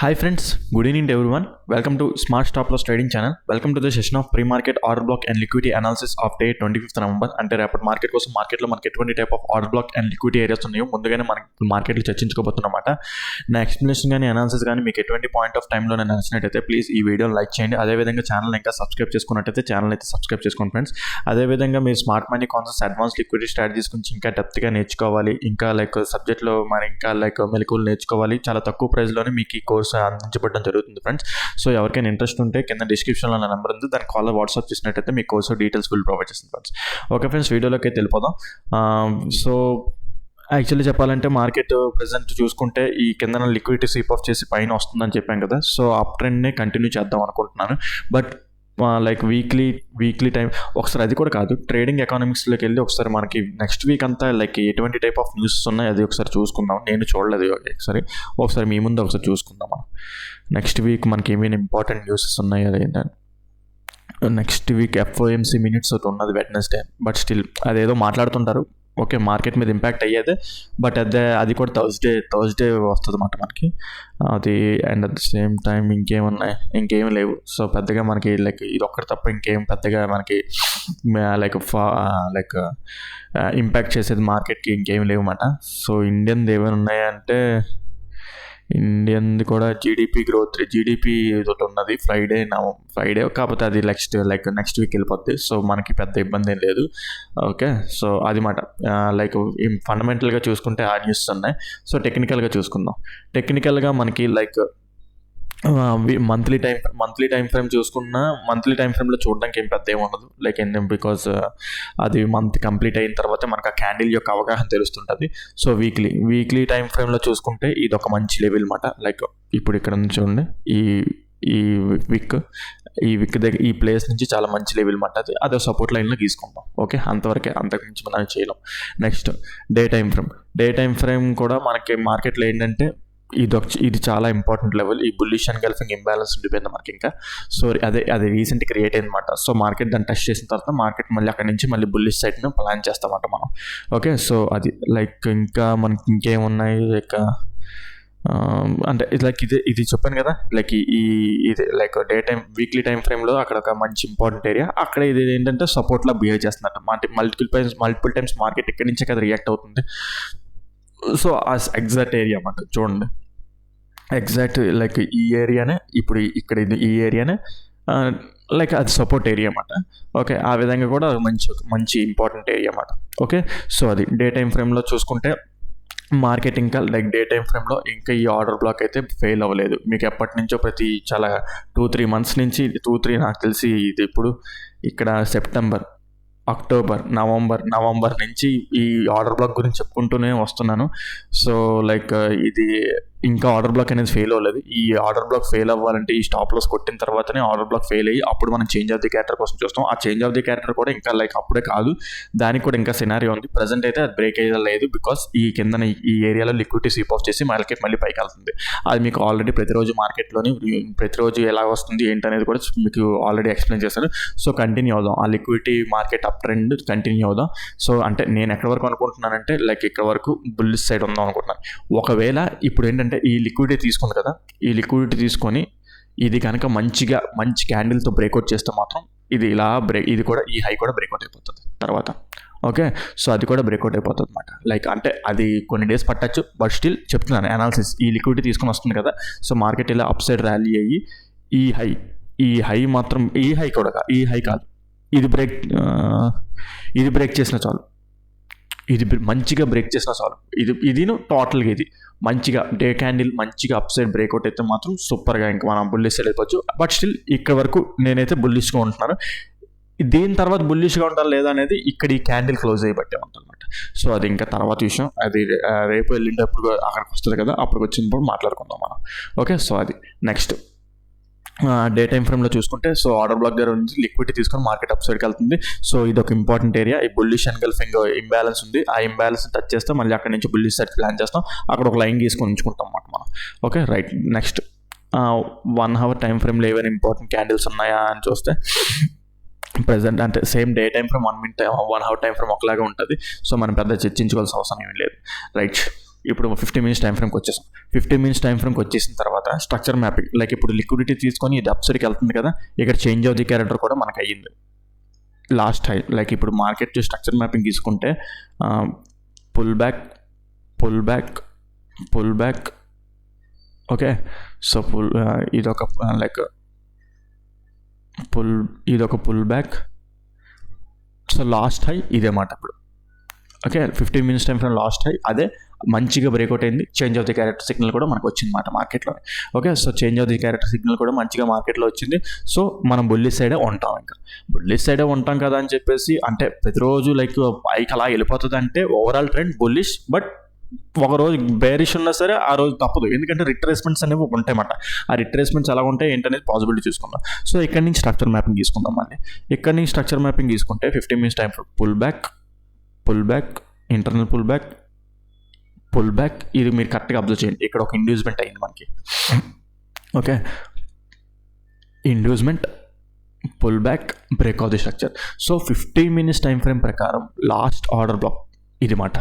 Hi friends, good evening to everyone. Welcome to Smart Stop Loss Trading channel. Welcome to the session of pre-market order block and liquidity analysis of day 25th November. అంటే రేపటి market కోసం మార్కెట్లో మనకి ఎటువంటి type of order black and liquidity areas ఉన్నాయో ముందుగానే మనకి మార్కెట్లో చర్చించుకోబోతున్నమాట. నా ఎక్స్ప్లెనేషన్ కానీ అనాలిసిస్ కానీ మీకు ఎటువంటి పాయింట్ ఆఫ్ టైంలో నేను నచ్చినట్టయితే ప్లీజ్ ఈ వీడియోని లైక్ చేయండి. అదేవిధంగా ఛానల్ ఇంకా సబ్స్క్రైబ్ చేసుకున్నట్టయితే ఛానల్ అయితే సబ్స్క్రైబ్ చేసుకోండి ఫ్రెండ్స్. అదేవిధంగా మీరు smart money concepts advance liquidity strategies గురించి ఇంకా డెప్త్గా నేర్చుకోవాలి, ఇంకా సబ్జెక్ట్లో మరి ఇంకా మెలకువలు నేర్చుకోవాలి. చాలా తక్కువ ప్రైస్లోనే మీకు ఈ కోర్స్ అందించబడడం జరుగుతుంది ఫ్రెండ్స్. సో ఎవరికైనా ఇంట్రెస్ట్ ఉంటే కింద డిస్క్రిప్షన్లో నా నెంబర్ ఉంది, దాని కాల్ వాట్సాప్ చేసినట్టయితే మీ కోర్సు డీటెయిల్స్ ఫుల్ ప్రొవైడ్ చేస్తుంది ఫ్రెండ్స్. ఓకే ఫ్రెండ్స్, వీడియోలోకి అయితే వెళ్ళిపోదాం. సో యాక్చువల్లీ చెప్పాలంటే మార్కెట్ ప్రెజెంట్ చూసుకుంటే ఈ కింద లిక్విడిటీ స్వీప్ ఆఫ్ చేసి పైన వస్తుందని చెప్పాను కదా. సో అప్ ట్రెండ్నే కంటిన్యూ చేద్దాం అనుకుంటున్నాను. బట్ వీక్లీ టైం ఒకసారి అది కూడా కాదు, ట్రేడింగ్ ఎకానమిక్స్లోకి వెళ్ళి ఒకసారి మనకి నెక్స్ట్ వీక్ అంతా ఎటువంటి టైప్ ఆఫ్ న్యూస్ ఉన్నాయి అది ఒకసారి చూసుకుందాం. నేను చూడలేదు, ఒకసారి మీ ముందు ఒకసారి చూసుకుందాం. మనం నెక్స్ట్ వీక్ మనకి ఏమైనా ఇంపార్టెంట్ న్యూసెస్ ఉన్నాయి అది ఏంటంటే నెక్స్ట్ వీక్ FOMC మినిట్స్ ఒకటి ఉన్నది వెడ్నెస్డే. బట్ స్టిల్ అదేదో మాట్లాడుతుంటారు, ఓకే మార్కెట్ మీద ఇంపాక్ట్ అయ్యేదే. బట్ అది కూడా థర్స్డే వస్తుంది అన్నమాట మనకి అది. And at the same time ఇంకేం లేవు. సో పెద్దగా మనకి ఇది ఒక్కటి తప్ప ఇంకేం పెద్దగా మనకి ఇంపాక్ట్ చేసేది మార్కెట్కి ఇంకేం లేవు అన్నమాట. సో ఇండియన్ది ఏమైనా ఉన్నాయంటే ఇండియన్ది కూడా జీడిపి ఒకటి ఉన్నది ఫ్రైడే కాకపోతే అది నెక్స్ట్ వీక్ వెళ్ళిపోద్ది. సో మనకి పెద్ద ఇబ్బంది ఏం లేదు. ఓకే, సో అది మాట ఫండమెంటల్గా చూసుకుంటే ఆ న్యూస్ ఉన్నాయి. సో టెక్నికల్గా చూసుకుందాం. టెక్నికల్గా మనకి మంత్లీ టైం ఫ్రేమ్ చూసుకున్న మంత్లీ టైం ఫ్రేమ్లో చూడడానికి ఏం పెద్ద ఏమి ఉండదు. బికాజ్ అది మంత్ కంప్లీట్ అయిన తర్వాత మనకు ఆ క్యాండిల్ యొక్క అవగాహన తెలుస్తుంటుంది. సో వీక్లీ టైం ఫ్రేమ్లో చూసుకుంటే ఇది ఒక మంచి లెవెల్ అన్నమాట. ఇప్పుడు ఇక్కడ నుంచి చూడండి, ఈ వీక్ దగ్గర ఈ ప్లేస్ నుంచి చాలా మంచి లెవెల్ అన్నమాట. అదే సపోర్ట్ లైన్లో తీసుకుందాం. ఓకే, అంతవరకే, అంతకుమించి మనం చేయలేం. నెక్స్ట్ డే టైం ఫ్రేమ్ కూడా మనకి మార్కెట్లో ఏంటంటే ఇది చాలా ఇంపార్టెంట్ లెవెల్. ఈ బుల్లిష్ అండ్ గల్ఫింగ్ ఇంబ్యాలెన్స్ ఉండిపోయింది మనకి ఇంకా. సో అది రీసెంట్ క్రియేట్ అయింది అనమాట. సో మార్కెట్ దాన్ని టెస్ట్ చేసిన తర్వాత మార్కెట్ మళ్ళీ అక్కడి నుంచి మళ్ళీ బుల్లిష్ సైడ్ను ప్లాన్ చేస్తామంట మనం. ఓకే, సో అది ఇంకా మనకి ఇంకేమున్నాయి అంటే ఇది చెప్పాను కదా. ఇది వీక్లీ టైం ఫ్రేమ్లో అక్కడ ఒక మంచి ఇంపార్టెంట్ ఏరియా. అక్కడ ఇది ఏంటంటే సపోర్ట్లా బిహేవ్ చేస్తున్నట్టు మల్టిపుల్ టైమ్స్ మార్కెట్ ఇక్కడి నుంచే కదా రియాక్ట్ అవుతుంది. సో ఆ ఎగ్జాక్ట్ ఏరియా అన్నమాట చూడండి, ఎగ్జాక్ట్ ఈ ఏరియానే ఇప్పుడు ఇక్కడ ఈ ఏరియానే అది సపోర్ట్ ఏరియా అన్నమాట. ఓకే, ఆ విధంగా కూడా మంచి ఇంపార్టెంట్ ఏరియా అన్నమాట. ఓకే, సో అది డే టైం ఫ్రేమ్లో చూసుకుంటే మార్కెట్ ఇంకా డే టైం ఫ్రేమ్లో ఇంకా ఈ ఆర్డర్ బ్లాక్ అయితే ఫెయిల్ అవ్వలేదు. మీకు ఎప్పటి నుంచో చాలా 2-3 మంత్స్ నుంచి నాకు తెలిసి ఇది ఇప్పుడు ఇక్కడ సెప్టెంబర్, అక్టోబర్, నవంబర్ నుంచి ఈ ఆర్డర్ బ్లాక్ గురించి చెప్పుకుంటూనే వస్తున్నాను. సో ఇది ఇంకా ఆర్డర్ బ్లాక్ అనేది ఫెయిల్ అవ్వలేదు. ఈ ఆర్డర్ బ్లాక్ ఫెయిల్ అవ్వాలంటే ఈ స్టాప్ లాస్ కొట్టిన తర్వాతనే ఆర్డర్ బ్లాక్ ఫెయిల్ అయ్యి అప్పుడు మనం చేంజ్ ఆఫ్ ది క్యారెక్టర్ కోసం చూస్తాం. ఆ చేంజ్ ఆఫ్ ది క్యారెక్టర్ కూడా ఇంకా అప్పుడే కాదు, దానికి కూడా ఇంకా సినారియో ఉంది. ప్రజెంట్ అయితే అది బ్రేక్ అయ్యలేదు, బికాస్ ఈ కింద ఈ ఏరియాలో లిక్విడిటీ స్వీప్ ఆఫ్ చేసి మార్కెట్ మళ్ళీ పైకి వెళ్తుంది. అది మీకు ఆల్రెడీ ప్రతిరోజు ఎలా వస్తుంది ఏంటనేది కూడా మీకు ఆల్రెడీ ఎక్స్ప్లెయిన్ చేశాను. సో కంటిన్యూ అవుదాం, ఆ liquidity market up trend continue అవుదాం. సో అంటే నేను ఎక్కడి వరకు అనుకుంటున్నానంటే ఇక్కడ వరకు బుల్లిష్ సైడ్ ఉందాం అనుకుంటున్నాను. ఒకవేళ ఇప్పుడు ఏంటంటే ఈ లిక్విడిటీ తీసుకుంది కదా, ఈ లిక్విడిటీ తీసుకొని ఇది కనుక మంచి క్యాండిల్తో బ్రేక్అవుట్ చేస్తే మాత్రం ఇది కూడా ఈ హై కూడా బ్రేక్అవుట్ అయిపోతుంది తర్వాత. ఓకే, సో అది కూడా బ్రేక్అవుట్ అయిపోతుంది అనమాట. అంటే అది కొన్ని డేస్ పట్టచ్చు, బట్ స్టిల్ చెప్తున్నాను అనాలిసిస్. ఈ లిక్విడిటీ తీసుకొని వస్తుంది కదా, సో మార్కెట్ ఇలా అప్ సైడ్ ర్యాలీ అయ్యి ఈ హై మాత్రం ఈ హై కాదు, ఇది బ్రేక్ చేసిన చాలు, ఇది మంచిగా బ్రేక్ చేసిన చాలు. ఇది టోటల్గా ఇది మంచిగా డే క్యాండిల్ మంచిగా అప్ సైడ్ బ్రేక్అవుట్ అయితే మాత్రం సూపర్గా ఇంకా మనం బుల్లిష్ సైడ్ అయిపోవచ్చు. బట్ స్టిల్ ఇక్కడ వరకు నేనైతే బుల్లిష్గా ఉంటున్నాను. దీని తర్వాత బుల్లిష్గా ఉండాలి లేదా అనేది ఇక్కడ ఈ క్యాండిల్ క్లోజ్ అయ్యబట్టే ఉంటుంది అనమాట. సో అది ఇంకా తర్వాత విషయం, అది రేపు వెళ్ళినప్పుడు అక్కడికి వస్తుంది కదా, అప్పటికి వచ్చినప్పుడు మాట్లాడుకుందాం మనం. ఓకే, సో అది నెక్స్ట్ డే టైం ఫ్రేమ్లో చూసుకుంటే సో ఆర్డర్ బ్లాక్ దగ్గర నుంచి లిక్విడిటీ తీసుకొని మార్కెట్ అప్ సైడ్కి వెళ్తుంది. సో ఇది ఒక ఇంపార్టెంట్ ఏరియా. ఈ బుల్లిష్ అండ్ గల్ఫింగ్ ఇంబ్యాలెన్స్ ఉంది, ఆ ఇంబ్యాలెన్స్ టచ్ చేస్తే మళ్ళీ అక్కడ నుంచి బుల్లిష్ సైడ్ ప్లాన్ చేస్తాం, అక్కడ ఒక లైన్ తీసుకొని ఉంచుకుంటాం అన్నమాట మనం. Okay right, next 1 hour time ఫ్రేమ్లో ఏమైనా ఇంపార్టెంట్ క్యాండిల్స్ ఉన్నాయా అని చూస్తే ప్రెజెంట్ అంటే same day time frame 1 hour time frame ఒకలాగా ఉంటుంది. సో మనం పెద్ద చర్చించుకోవాల్సిన అవసరం ఏమీ లేదు. రైట్, ఇప్పుడు 15 minutes టైం ఫ్రేమ్కి వచ్చేసాం. 15 minutes టైం ఫ్రేమ్కి వచ్చేసిన తర్వాత స్ట్రక్చర్ మ్యాపింగ్. లైక్ ఇప్పుడు లిక్విడిటీ తీసుకొని ఇది అప్ సైడ్కి వెళ్తుంది కదా, ఇక్కడ చేంజ్ ఆఫ్ ది క్యారెక్టర్ కూడా మనకు అయ్యింది లాస్ట్ హై. లైక్ ఇప్పుడు మార్కెట్ స్ట్రక్చర్ మ్యాపింగ్ తీసుకుంటే పుల్ బ్యాక్ ఓకే. సో ఇదొక pull back. So last high ఇదే మాట ఇప్పుడు okay. 15 minutes time frame last high అదే మంచిగా బ్రేక్అవుట్ అయింది. Change of the character signal కూడా మనకు వచ్చింది మాట మార్కెట్లో. Okay, so change of the character signal కూడా మంచిగా మార్కెట్లో వచ్చింది. సో మనం బుల్లిష్ సైడే ఉంటాం. ఇంకా బుల్లిష్ సైడే ఉంటాం కదా అని చెప్పేసి అంటే ప్రతిరోజు లైక్ పైకి అలా వెళ్ళిపోతుంది అంటే ఓవరాల్ ట్రెండ్ బుల్లిష్. బట్ ఒక రోజు బేరిష్ ఉన్నా సరే ఆ రోజు తప్పదు, ఎందుకంటే రిట్రేస్మెంట్స్ అనేవి ఉంటాయన్నమాట. ఆ రిట్రేస్మెంట్స్ ఎలా ఉంటాయి ఏంటనేది పాసిబిలిటీ చూసుకుందాం. సో ఇక్కడ నుంచి స్ట్రక్చర్ మ్యాపింగ్ తీసుకుందాం. మళ్ళీ ఇక్కడ నుంచి స్ట్రక్చర్ మ్యాపింగ్ తీసుకుంటే 15 minutes time pull back internal pull back. ఇది మీరు కరెక్ట్గా అబ్జర్వ్ చేయండి. ఇక్కడ ఒక ఇండ్యూస్మెంట్ అయింది మనకి. Okay, inducement pull back break of the structure. So 15 minutes time frame ప్రకారం లాస్ట్ ఆర్డర్ బ్లాక్ ఇది మాట.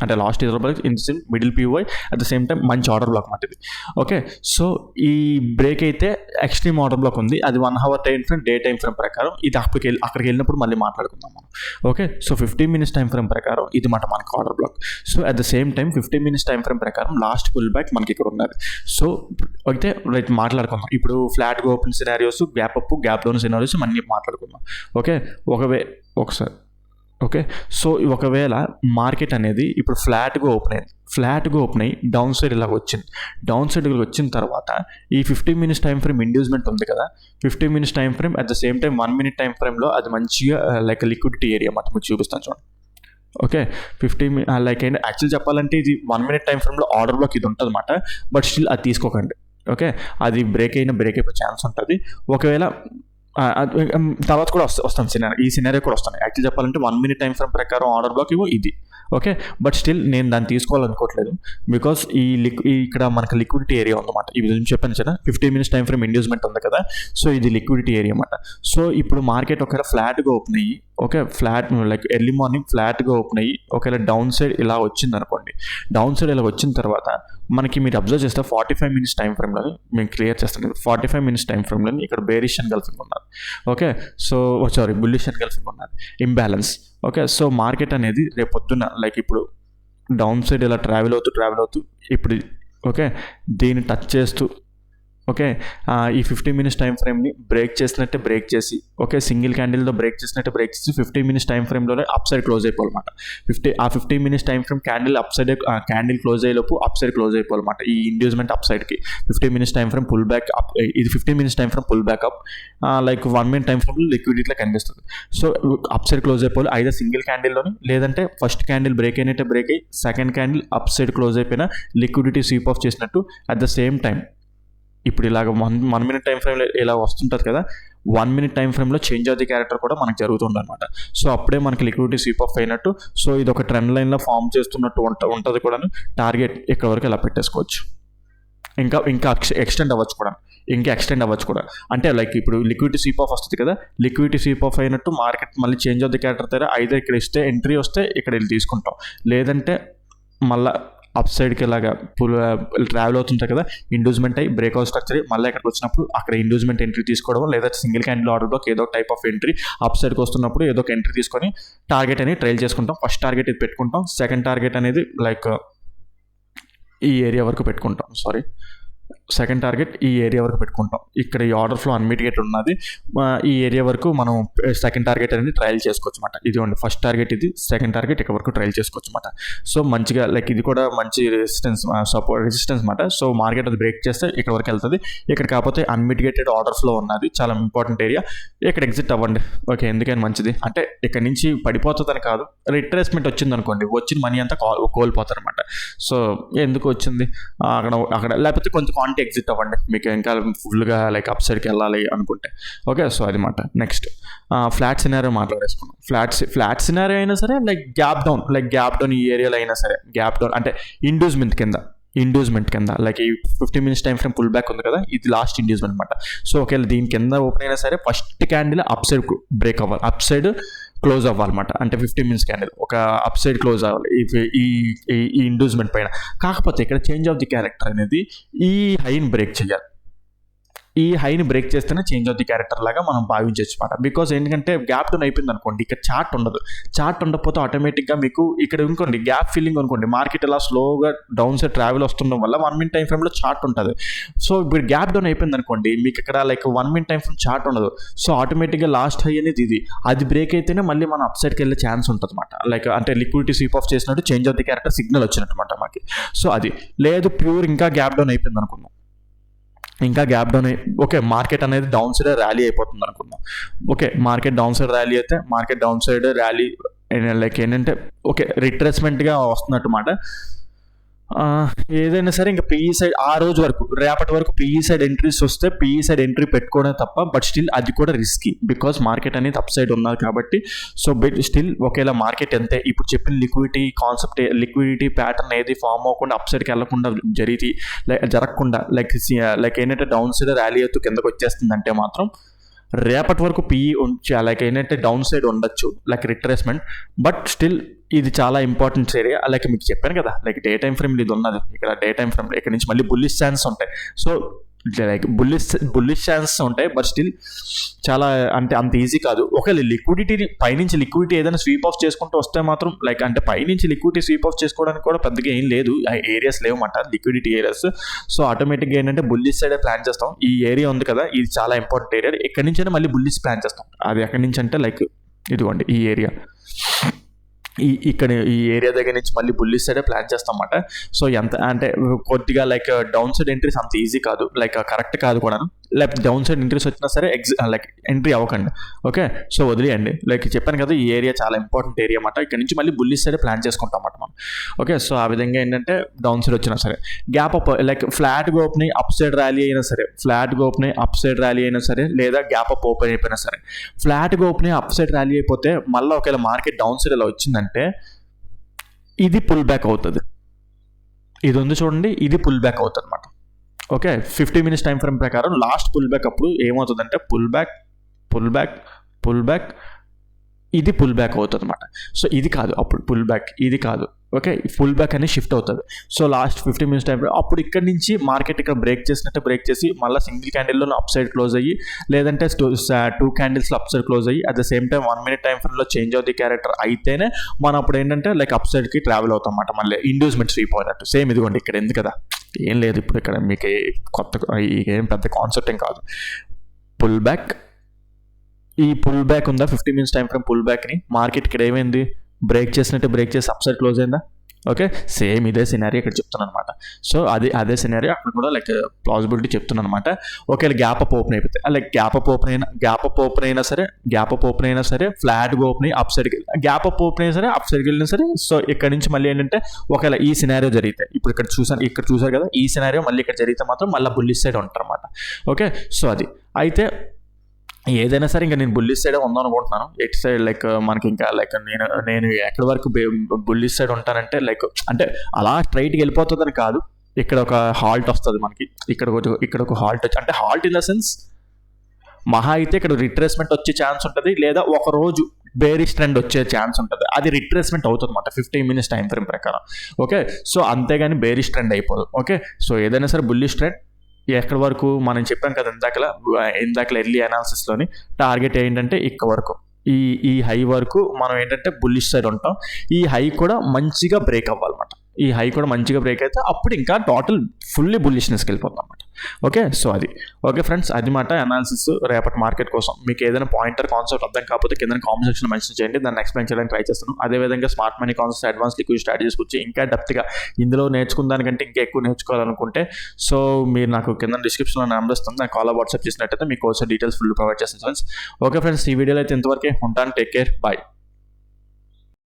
అంటే last order block in middle PY at the same time మంచి ఆర్డర్ బ్లాక్ మాట ఇది. ఓకే, సో ఈ బ్రేక్ అయితే ఎక్స్ట్రీమ్ ఆర్డర్ బ్లాక్ ఉంది. అది 1 hour time frame day time frame ప్రకారం ఇది అక్కడికి వెళ్ళినప్పుడు మళ్ళీ మాట్లాడుకుందాం మనం. Okay, so 15 minutes time frame ప్రకారం ఇది మాట మనకి order black. So at the same time 15 minutes time frame ప్రకారం లాస్ట్ పుల్ బ్యాక్ మనకి ఇక్కడ ఉన్నది. సో అయితే రైట్ మాట్లాడుకుందాం. ఇప్పుడు ఫ్లాట్గా open scenarios, gap up gap down scenarios అన్నీ మాట్లాడుకుందాం. ఓకే, ఒకసారి ఓకే. సో ఒకవేళ మార్కెట్ అనేది ఇప్పుడు ఫ్లాట్గా ఓపెన్ అయ్యి డౌన్ సైడ్ ఇలాగ వచ్చింది. డౌన్ సైడ్ వచ్చిన తర్వాత ఈ 15 minutes టైం ఫ్రేమ్ ఇండ్యూస్మెంట్ ఉంది కదా, 15 minutes time frame at the same time 1 minute time ఫ్రేమ్లో అది మంచిగా లైక్ లిక్విడిటీ ఏరియా అన్నమాట. మీకు చూపిస్తాను చూడండి. ఓకే, 15 లైక్ ఏంటి యాక్చువల్ చెప్పాలంటే ఇది 1 minute టైం ఫ్రేమ్లో ఆర్డర్ బ్లాక్ ఇది ఉంటుంది అన్నమాట. బట్ స్టిల్ అది తీసుకోకండి. ఓకే, అది బ్రేక్ అయిపోయే ఛాన్స్ ఉంటుంది. ఒకవేళ తర్వాత కూడా వస్తాం ఈ సినారియో కూడా వస్తాను. యాక్చువల్ చెప్పాలంటే 1 minute టైం ఫ్రేమ్ ప్రకారం ఆర్డర్ బ్లాక్ ఇవ్వ ఇది. ఓకే, బట్ స్టిల్ నేను దాన్ని తీసుకోవాలనుకోవట్లేదు. బికాస్ ఇక్కడ మనకు లిక్విడిటీ ఏరియా ఉందన్నమాట. ఈ విధంగా చెప్పాను కదా, 15 minutes టైం ఫ్రేమ్ ఇండ్యూస్మెంట్ ఉంది కదా. సో ఇది లిక్విడిటీ ఏరియా అన్నమాట. సో ఇప్పుడు మార్కెట్ ఒకవేళ ఫ్లాట్గా ఓపెన్ అయ్యి ఫ్లాట్ లైక్ ఎర్లీ మార్నింగ్ ఫ్లాట్గా ఓపెన్ అయ్యి ఒకవేళ డౌన్ సైడ్ ఇలా వచ్చింది అనుకోండి. డౌన్ సైడ్ ఇలా వచ్చిన తర్వాత మనకి మీరు అబ్జర్వ్ చేస్తే 45 minutes టైం ఫ్రేమ్లో మేము క్లియర్ చేస్తాను. 45 minutes టైం ఫ్రేమ్లో ఇక్కడ బేరిష్ ఎన్గల్ఫింగ్ ఉన్నది. ఓకే, సో బుల్లిష్ ఎన్గల్ఫింగ్ ఉన్నది, ఇంబ్యాలెన్స్. ఓకే, సో మార్కెట్ అనేది రేపు పొద్దున్న లైక్ ఇప్పుడు డౌన్ సైడ్ ఇలా ట్రావెల్ అవుతూ ఇప్పుడు ఓకే దీన్ని టచ్ చేస్తూ ఓకే ఈ 15 minutes టైం ఫ్రేమ్ని బ్రేక్ చేసి ఓకే సింగిల్ క్యాండిల్తో బ్రేక్ చేసి 15 minutes టైం ఫ్రేమ్లోనే అప్ సైడ్ క్లోజ్ అయిపోవాలన్నమాట. 15 minutes time frame candle up side candle close అయ్యేలోపు అప్ సైడ్ క్లోజ్ అయిపోవాలన్నమాట. ఈ ఇండ్యూస్మెంట్ అప్ సైడ్కి 15 minutes time frame pull back up, ఇది 15 minutes time frame pull back up like 1 minute time ఫ్రేమ్లో లిక్విడిటీలో కనిపిస్తుంది. So up side close అయిపోవాలి either single క్యాండిల్లోని, లేదంటే ఫస్ట్ క్యాండిల్ బ్రేక్ అయినట్టే బ్రేక్ అయ్యి second candle up side close అయిపోయినా లిక్విడిటీ స్వీప్ ఆఫ్ చేసినట్టు. అట్ ద సేమ్ టైం ఇప్పుడు ఇలాగ 1 minute టైం ఫ్రేమ్లో ఇలా వస్తుంటుంది కదా, 1 minute టైం ఫ్రేమ్లో చేంజ్ ఆఫ్ ది క్యారెక్టర్ కూడా మనకు జరుగుతుంది అనమాట. సో అప్పుడే మనకి లిక్విడిటీ స్వీప్ ఆఫ్ అయినట్టు. సో ఇది ఒక ట్రెండ్ లైన్లో ఫామ్ చేస్తున్నట్టు ఉంటుంది కూడా. టార్గెట్ ఇక్కడ వరకు ఇలా పెట్టేసుకోవచ్చు. ఇంకా ఎక్స్టెండ్ అవ్వచ్చు కూడా. అంటే లైక్ ఇప్పుడు లిక్విడిటీ స్వీప్ ఆఫ్ వస్తుంది కదా, లిక్విడిటీ స్వీప్ ఆఫ్ అయినట్టు మార్కెట్ మళ్ళీ చేంజ్ ఆఫ్ ది క్యారెక్టర్ దగ్గర ఐదర్ ఇక్కడ ఇస్తే ఎంట్రీ వస్తే ఇక్కడ వెళ్ళి తీసుకుంటాం, లేదంటే మళ్ళీ అప్ సైడ్కి ఇలాగా ట్రావెల్ అవుతుంటాయి కదా, ఇండ్యూస్మెంట్ అయ్యి బ్రేక్అవుట్ స్ట్రక్చర్ మళ్ళీ ఇక్కడికి వచ్చినప్పుడు అక్కడ ఇండ్యూస్మెంట్ ఎంట్రీ తీసుకోవడం, లేదా సింగిల్ క్యాండిల్ ఆర్డర్ బ్లాక్ ఏదో టైప్ ఆఫ్ ఎంట్రీ అప్ సైడ్కి వస్తున్నప్పుడు ఏదో ఒక ఎంట్రీ తీసుకొని టార్గెట్ అనేది ట్రైల్ చేసుకుంటాం. ఫస్ట్ టార్గెట్ ఇది పెట్టుకుంటాం, సెకండ్ టార్గెట్ అనేది లైక్ ఈ ఏరియా వరకు పెట్టుకుంటాం. సెకండ్ టార్గెట్ ఈ ఏరియా వరకు పెట్టుకుంటాం. ఇక్కడ ఈ ఆర్డర్ ఫ్లో అన్మిటిగేట్ ఉన్నది, ఈ ఏరియా వరకు మనం సెకండ్ టార్గెట్ అనేది ట్రయల్ చేసుకోవచ్చు అనమాట. ఇదిగోండి ఫస్ట్ టార్గెట్, ఇది సెకండ్ టార్గెట్ ఇక్కడ వరకు ట్రయల్ చేసుకోవచ్చు అనమాట. సో మంచిగా లైక్ ఇది కూడా మంచి రెసిస్టెన్స్ అనమాట. సో మార్కెట్ అది బ్రేక్ చేస్తే ఇక్కడ వరకు వెళ్తుంది. ఇక్కడ కాకపోతే అన్మిటిగేటెడ్ ఆర్డర్ ఫ్లో ఉన్నది, చాలా ఇంపార్టెంట్ ఏరియా. ఇక్కడ ఎగ్జిట్ అవ్వండి. ఓకే, ఎందుకని మంచిది అంటే ఇక్కడ నుంచి పడిపోతుందని కాదు, రిట్రేస్మెంట్ వచ్చింది అనుకోండి, వచ్చిన మనీ అంతా కోల్పోతారు అనమాట. సో ఎందుకు వచ్చింది అక్కడ లేకపోతే కొంచెం క్వాంటిటీ ఎగ్జిట్ అవ్వండి మీకు ఇంకా ఫుల్గా లైక్ అప్ సైడ్కి వెళ్ళాలి అనుకుంటే. ఓకే, సో అది మాట. నెక్స్ట్ ఫ్లాట్ సినారియో మాట్లాడేసుకున్నాం. ఫ్లాట్ సినారియో అయినా సరే లైక్ గ్యాప్ డౌన్ ఈ ఏరియాలో అయినా సరే గ్యాప్ డౌన్ అంటే ఇండ్యూస్మెంట్ కింద లైక్ ఈ 15 minutes time frame pull back ఉంది కదా, ఇది లాస్ట్ ఇండ్యూస్మెంట్ అనమాట. సో ఒకవేళ దీని కింద ఓపెన్ అయినా సరే first candle up side break అవ్వాలి, అప్ సైడ్ క్లోజ్ అవ్వాలన్నమాట. అంటే 15 మినిట్స్ క్యాండిల్ ఒక అప్ సైడ్ క్లోజ్ అవ్వాలి ఈ ఈ ఇండ్యూస్మెంట్ పైన. కాకపోతే ఇక్కడ చేంజ్ ఆఫ్ ది క్యారెక్టర్ అనేది ఈ హైని బ్రేక్ చేయాలి. ఈ హైని బ్రేక్ చేస్తేనే చేంజ్ ఆఫ్ ది క్యారెక్టర్ లాగా మనం భావించవచ్చు అనమాట. బికాజ్ ఎందుకంటే గ్యాప్ డౌన్ అయిపోయింది అనుకోండి, ఇక్కడ చార్ట్ ఉండదు. చార్ట్ ఉండకపోతే ఆటోమేటిక్గా మీకు ఇక్కడ ఇంకోండి గ్యాప్ ఫిల్లింగ్ అనుకోండి, మార్కెట్ ఇలా స్లోగా డౌన్ సైడ్ ట్రావెల్ వస్తుండడం వల్ల 1 మినిట్ టైం ఫ్రేమ్లో చార్ట్ ఉంటుంది. సో ఇప్పుడు గ్యాప్ డౌన్ అయిపోయింది అనుకోండి, మీకు ఇక్కడ like 1 minute time frame chart ఉండదు. సో ఆటోమేటిక్గా లాస్ట్ హై అనేది ఇది, అది బ్రేక్ అయితేనే మళ్ళీ మనం అప్ సైడ్కి వెళ్ళే ఛాన్స్ ఉంటుంది అనమాట. లైక్ అంటే లిక్విడిటీ స్వీప్ ఆఫ్ చేసినట్టు change of the character signal వచ్చినట్టు అనమాట మాకు. సో అది లేదు, ప్యూర్ ఇంకా గ్యాప్ డౌన్ అయిపోయింది అనుకుందాం, ఇంకా గ్యాప్ డౌన్ ఓకే, మార్కెట్ అనేది డౌన్ సైడ్ ర్యాలీ అయిపోతుంది అనుకుందాం. Okay, market down side rally అయితే market down side rally like ఏంటంటే ఓకే రిట్రేస్మెంట్గా వస్తున్నట్టు మాట. ఏదైనా సరే ఇంకా పిఈ సైడ్ ఆ రోజు వరకు రేపటి వరకు పిఈ సైడ్ ఎంట్రీస్ వస్తే పిఈ సైడ్ ఎంట్రీ పెట్టుకోవడం తప్ప, బట్ స్టిల్ అది కూడా రిస్కీ బికాస్ మార్కెట్ అనేది అప్ సైడ్ ఉన్నది కాబట్టి. సో బట్ స్టిల్ ఒకేలా మార్కెట్ ఎంత ఇప్పుడు చెప్పిన లిక్విడిటీ కాన్సెప్ట్, లిక్విడిటీ ప్యాటర్న్ ఏది ఫామ్ అవ్వకుండా అప్ సైడ్కి వెళ్ళకుండా జరగకుండా లైక్ ఏంటంటే డౌన్ సైడ్ ర్యాలీ అవుతూ కిందకు వచ్చేస్తుందంటే మాత్రం రేపటి వరకు పిఈ లైక్ ఏంటంటే డౌన్ సైడ్ ఉండొచ్చు లైక్ రిట్రేస్మెంట్. బట్ స్టిల్ ఇది చాలా ఇంపార్టెంట్ ఏరియా. లైక్ మీకు చెప్పాను కదా, లైక్ డే టైం ఫ్రేమ్ ఇది ఉన్నది, ఇక్కడ డే టైం ఫ్రేమ్ ఇక్కడ నుంచి మళ్ళీ బుల్లిష్ ఛాన్స్ ఉంటాయి. సో లైక్ బుల్లిష్ ఛాన్స్ ఉంటాయి, బట్ స్టిల్ చాలా అంటే అంత ఈజీ కాదు. ఒకవేళ లిక్విడిటీ పైనుంచి లిక్విడిటీ ఏదైనా స్వీప్ ఆఫ్ చేసుకుంటూ వస్తే మాత్రం లైక్ అంటే పైనుంచి లిక్విడిటీ స్వీప్ ఆఫ్ చేసుకోవడానికి కూడా పెద్దగా ఏం లేదు, ఏరియాస్ లేవన్నమాట లిక్విడిటీ ఏరియాస్. సో ఆటోమేటిక్గా ఏంటంటే బుల్లిష్ సైడే ప్లాన్ చేస్తాం. ఈ ఏరియా ఉంది కదా, ఇది చాలా ఇంపార్టెంట్ ఏరియా, ఎక్కడి నుంచైనా మళ్ళీ బుల్లిష్ ప్లాన్ చేస్తాం. అది ఎక్కడి నుంచి అంటే లైక్ ఇదిగోండి ఈ ఏరియా, ఇక్కడ ఈ ఏరియా దగ్గర నుంచి మళ్ళీ బుల్లిష్ సైడే ప్లాన్ చేస్తాం అన్నమాట. సో ఎంత అంటే కొద్దిగా లైక్ డౌన్ సైడ్ ఎంట్రీస్ అంత ఈజీ కాదు, లైక్ కరెక్ట్ కాదు కూడా. లైక్ డౌన్ సైడ్ ఎంట్రీస్ వచ్చినా సరే లైక్ ఎంట్రీ అవ్వకండి, ఓకే. సో వదిలేయండి. లైక్ చెప్పాను కదా, ఈ ఏరియా చాలా ఇంపార్టెంట్ ఏరియా అన్నమాట. ఇక్కడ నుంచి మళ్ళీ బుల్లిష్ సైడ్ ప్లాన్ చేసుకుంటాం అన్నమాట మనం, ఓకే. సో ఆ విధంగా ఏంటంటే డౌన్ సైడ్ వచ్చినా సరే గ్యాప్ అప్ లైక్ ఫ్లాట్గా ఓపెన్ అయ్యి అప్ సైడ్ ర్యాలీ అయినా సరే, ఫ్లాట్గా ఓపెన్ అయ్యి అప్ సైడ్ ర్యాలీ అయినా సరే, లేదా గ్యాప్ అప్ ఓపెన్ అయిపోయినా సరే, ఫ్లాట్గా ఓపెన్ అయ్యి అప్ సైడ్ ర్యాలీ అయిపోతే మళ్ళీ ఒకవేళ మార్కెట్ డౌన్ సైడ్ ఇలా వచ్చిందంటే ఇది పుల్ బ్యాక్ అవుతుంది. ఇది ఉంది చూడండి, ఇది పుల్ బ్యాక్ అవుతుంది అనమాట, ఓకే. 50 మినిట్స్ టైం ఫ్రేమ్ ప్రకారం లాస్ట్ పుల్ బ్యాక్ అప్పుడు ఏమవుతుందంటే పుల్ బ్యాక్ ఇది పుల్ బ్యాక్ అవుతుంది అనమాట. సో ఇది కాదు అప్పుడు పుల్ బ్యాక్, ఇది కాదు, ఓకే. ఫుల్ బ్యాక్ అనేది షిఫ్ట్ అవుతుంది. సో లాస్ట్ 50 మినిట్స్ టైం అప్పుడు ఇక్కడ నుంచి మార్కెట్ ఇక్కడ బ్రేక్ చేసినట్టు బ్రేక్ చేసి మళ్ళీ సింగిల్ క్యాండిల్లో అప్ సైడ్ క్లోజ్ అయ్యి, లేదంటే 2 క్యాండిల్స్లో అప్ సైడ్ క్లోజ్ అయ్యి, at the same time 1 minute time ఫ్రేమ్లో చేంజ్ ఆఫ్ ది క్యారెక్టర్ అయితేనే మనం అప్పుడు ఏంటంటే లైక్ అప్ సైడ్కి ట్రావెల్ అవుతాం అన్నమాట. మళ్ళీ ఇండ్యూస్మెంట్ స్వీప్ అయినట్టు సేమ్ ఇదిగోండి ఇక్కడ ఎందుకు కదా, ఏం లేదు ఇప్పుడు ఇక్కడ మీకు కొత్త ఏం పెద్ద కాన్సెప్ట్ ఏం కాదు. పుల్ బ్యాక్, ఈ పుల్ బ్యాక్ ఉందా 50 మినిట్స్ టైం ఫ్రేమ్ పుల్ బ్యాక్ని మార్కెట్ ఇక్కడ ఏమైంది బ్రేక్ చేసినట్టు బ్రేక్ చేసి అప్ సైడ్ క్లోజ్ అయిందా, ఓకే. సేమ్ ఇదే సినారియో ఇక్కడ చెప్తున్నాను అనమాట. సో అదే సినారియో అక్కడ కూడా లైక్ ప్లాజిబిలిటీ చెప్తున్నాను అనమాట. ఒకవేళ గ్యాప్ అప్ ఓపెన్ అయిపోతే లైక్ గ్యాప్ అప్ ఓపెన్ అయినా సరే ఫ్లాట్గా ఓపెన్ అయ్యి అప్ సైడ్కి, గ్యాప్ అప్ ఓపెన్ అయినా సరే అప్ సైడ్కి వెళ్ళినా సరే. సో ఇక్కడ నుంచి మళ్ళీ ఏంటంటే ఒకవేళ ఈ సినారియో జరిగితే ఇప్పుడు ఇక్కడ చూసారు కదా, ఈ సినారియో మళ్ళీ ఇక్కడ జరిగితే మాత్రం మళ్ళీ బుల్లిష్ సైడ్ ఉంటారు అనమాట, ఓకే. సో అది అయితే ఏదైనా సరే ఇంకా నేను బుల్లిష్ సైడ్ ఉందాం అనుకుంటున్నాను. ఎట్ సైడ్ లైక్ మనకి ఇంకా లైక్ నేను ఎక్కడి వరకు బుల్లిష్ సైడ్ ఉంటానంటే లైక్ అంటే అలా స్ట్రైట్కి వెళ్ళిపోతుందని కాదు, ఇక్కడ ఒక హాల్ట్ వస్తుంది మనకి, ఇక్కడ ఒక హాల్ట్ వచ్చి అంటే హాల్ట్ ఇన్ ద సెన్స్ మహా అయితే ఇక్కడ రిట్రేస్మెంట్ వచ్చే ఛాన్స్ ఉంటుంది, లేదా ఒక రోజు బేరిష్ ట్రెండ్ వచ్చే ఛాన్స్ ఉంటుంది. అది రిట్రేస్మెంట్ అవుతుంది అన్నమాట 15 మినిట్స్ టైం ఫ్రేమ్ ప్రకారం, ఓకే. సో అంతేగాని బేరిష్ ట్రెండ్ అయిపోదు, ఓకే. సో ఏదైనా సరే బుల్లిష్ ట్రెండ్ ఎక్కడి వరకు మనం చెప్పాం కదా ఇందాకలా ఎర్లీ అనాలిసిస్లోని టార్గెట్ ఏంటంటే ఇక్కడ వరకు ఈ హై వరకు మనం ఏంటంటే బుల్లిష్ సైడ్ ఉంటాం. ఈ హై కూడా మంచిగా బ్రేక్ అవ్వాలన్నమాట. ఈ హై కూడా మంచిగా బ్రేక్ అయితే అప్పుడు ఇంకా టోటల్ ఫుల్లీ బుల్లిష్నెస్కి వెళ్ళిపోతాం అన్నమాట, ఓకే. సో అది ఓకే ఫ్రెండ్స్, అది మాట అనాలిసిస్ రేపటి మార్కెట్ కోసం. మీకు ఏదైనా పాయింటర్ కాన్సెప్ట్ అర్థం కాకపోతే కింద కామెంట్ సెక్షన్లో మెన్షన్ చేయండి, దాన్ని ఎక్స్ప్లెయిన్ చేయడానికి ట్రై చేస్తాను. అదేవిధంగా smart money concept, advance liquid strategies గురించి ఇంకా డెప్త్గా ఇందులో నేర్చుకున్న దానికంటే ఇంకా ఎక్కువ నేర్చుకోవాలనుకుంటే సో మీరు నాకు కింద డిస్క్రిప్షన్లో నెంబర్ ఇస్తుంది, నాకు కాల్ వాట్సాప్ చేసినట్టయితే మీకు కోసం డీటెయిల్స్ ఫుల్ ప్రొవైడ్ చేస్తాను ఫ్రెండ్స్. ఓకే ఫ్రెండ్స్, ఈ వీడియోలో అయితే ఇంతవరకే ఉంటాను. Take care, bye.